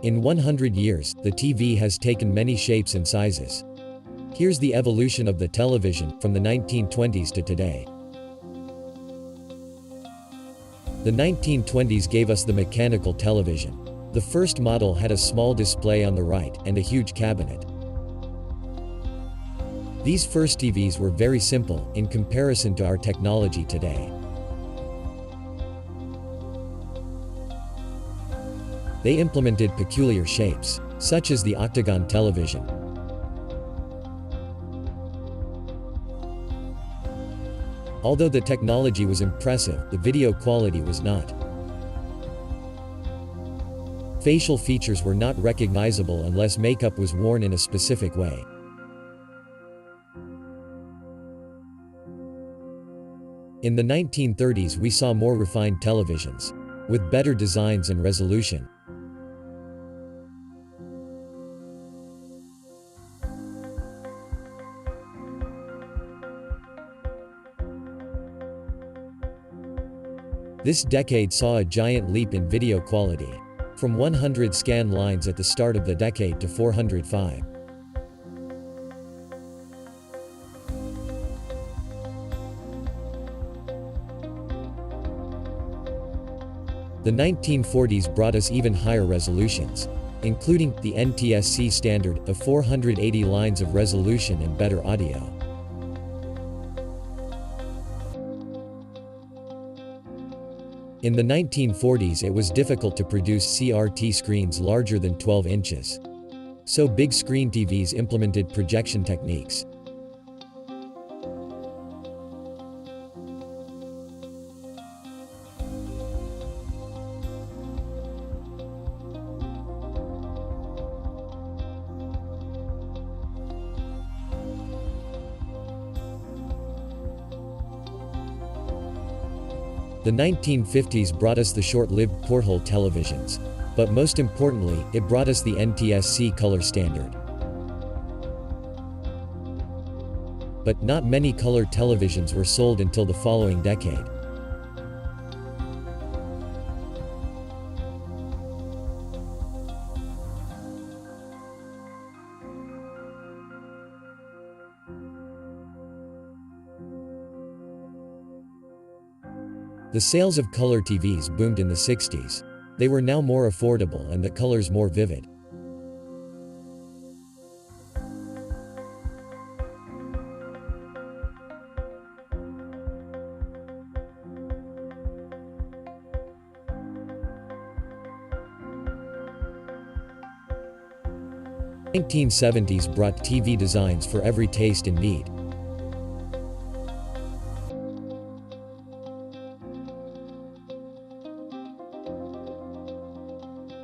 In 100 years, the TV has taken many shapes and sizes. Here's the evolution of the television, from the 1920s to today. The 1920s gave us the mechanical television. The first model had a small display on the right, and a huge cabinet. These first TVs were very simple, in comparison to our technology today. They implemented peculiar shapes, such as the octagon television. Although the technology was impressive, the video quality was not. Facial features were not recognizable unless makeup was worn in a specific way. In the 1930s we saw more refined televisions, with better designs and resolution. This decade saw a giant leap in video quality, from 100 scan lines at the start of the decade to 405. The 1940s brought us even higher resolutions, including the NTSC standard of 480 lines of resolution and better audio. In the 1940s it was difficult to produce CRT screens larger than 12 inches. So big screen TVs implemented projection techniques. The 1950s brought us the short-lived porthole televisions, but most importantly, it brought us the NTSC color standard. But not many color televisions were sold until the following decade. The sales of color TVs boomed in the 60s. They were now more affordable and the colors more vivid. The 1970s brought TV designs for every taste and need.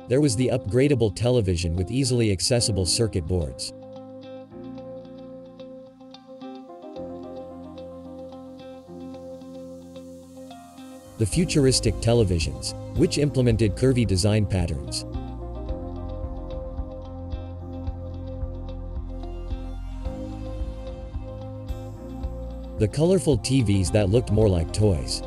There was the upgradable television with easily accessible circuit boards. The futuristic televisions, which implemented curvy design patterns. The colorful TVs that looked more like toys.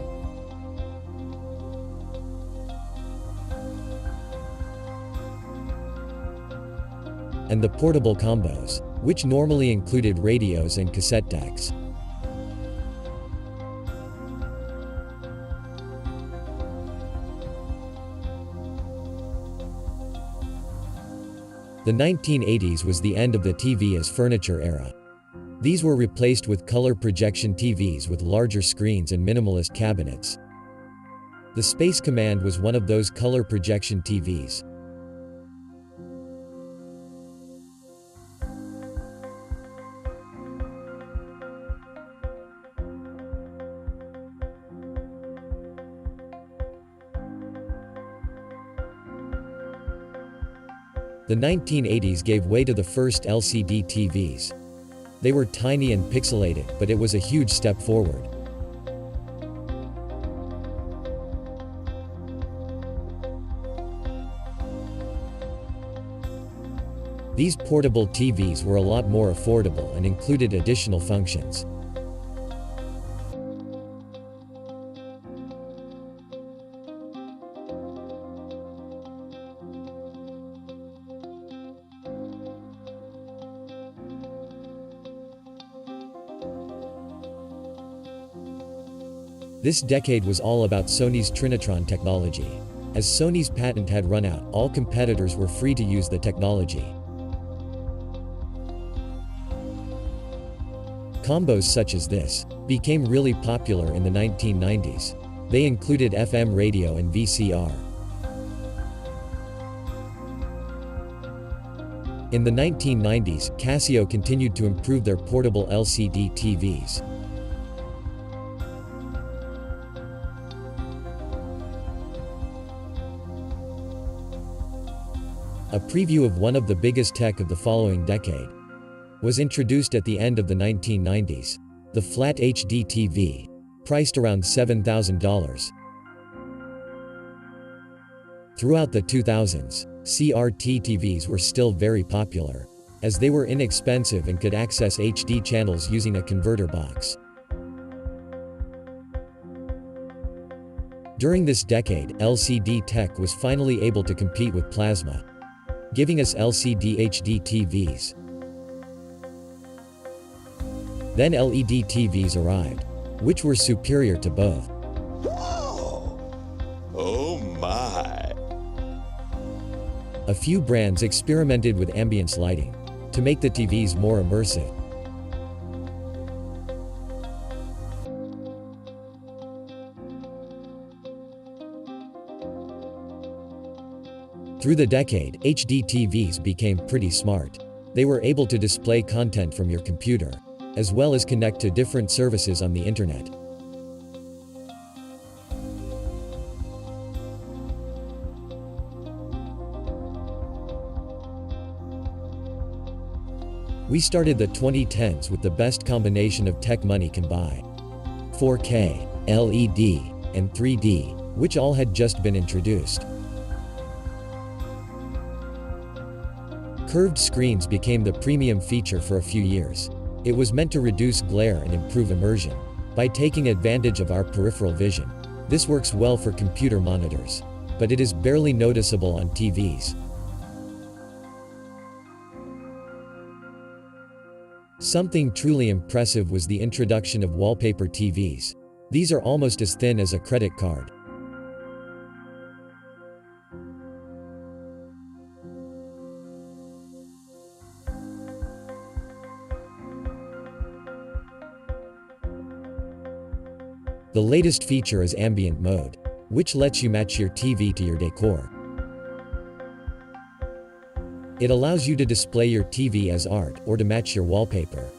And the portable combos, which normally included radios and cassette decks. The 1980s was the end of the TV as furniture era. These were replaced with color projection TVs with larger screens and minimalist cabinets. The Space Command was one of those color projection TVs. The 1980s gave way to the first LCD TVs. They were tiny and pixelated, but it was a huge step forward. These portable TVs were a lot more affordable and included additional functions. This decade was all about Sony's Trinitron technology. As Sony's patent had run out, all competitors were free to use the technology. Combos such as this became really popular in the 1990s. They included FM radio and VCR. In the 1990s, Casio continued to improve their portable LCD TVs. A preview of one of the biggest tech of the following decade was introduced at the end of the 1990s, the Flat HD TV, priced around $7,000. Throughout the 2000s, CRT TVs were still very popular, as they were inexpensive and could access HD channels using a converter box. During this decade, LCD tech was finally able to compete with plasma, giving us LCD HD TVs. Then LED TVs arrived, which were superior to both. Whoa! Oh my! A few brands experimented with ambience lighting to make the TVs more immersive. Through the decade, HD TVs became pretty smart. They were able to display content from your computer, as well as connect to different services on the internet. We started the 2010s with the best combination of tech money can buy: 4K, LED, and 3D, which all had just been introduced. Curved screens became the premium feature for a few years. It was meant to reduce glare and improve immersion by taking advantage of our peripheral vision. This works well for computer monitors, but it is barely noticeable on TVs. Something truly impressive was the introduction of wallpaper TVs. These are almost as thin as a credit card. The latest feature is ambient mode, which lets you match your TV to your decor. It allows you to display your TV as art or to match your wallpaper.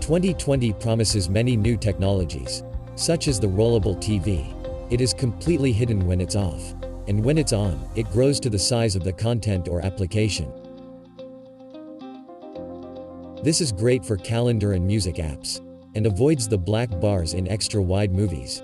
"2020 promises many new technologies, such as the rollable TV. It is completely hidden when it's off, and when it's on, it grows to the size of the content or application. This is great for calendar and music apps, and avoids the black bars in extra-wide movies.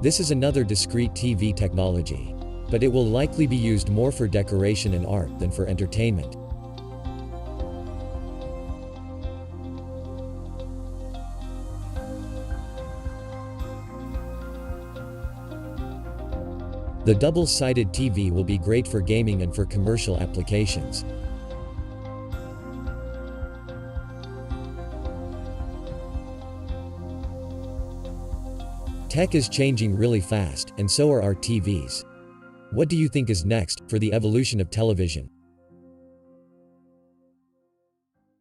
This is another discrete TV technology, but it will likely be used more for decoration and art than for entertainment. The double-sided TV will be great for gaming and for commercial applications. Tech is changing really fast, and so are our TVs. What do you think is next for the evolution of television?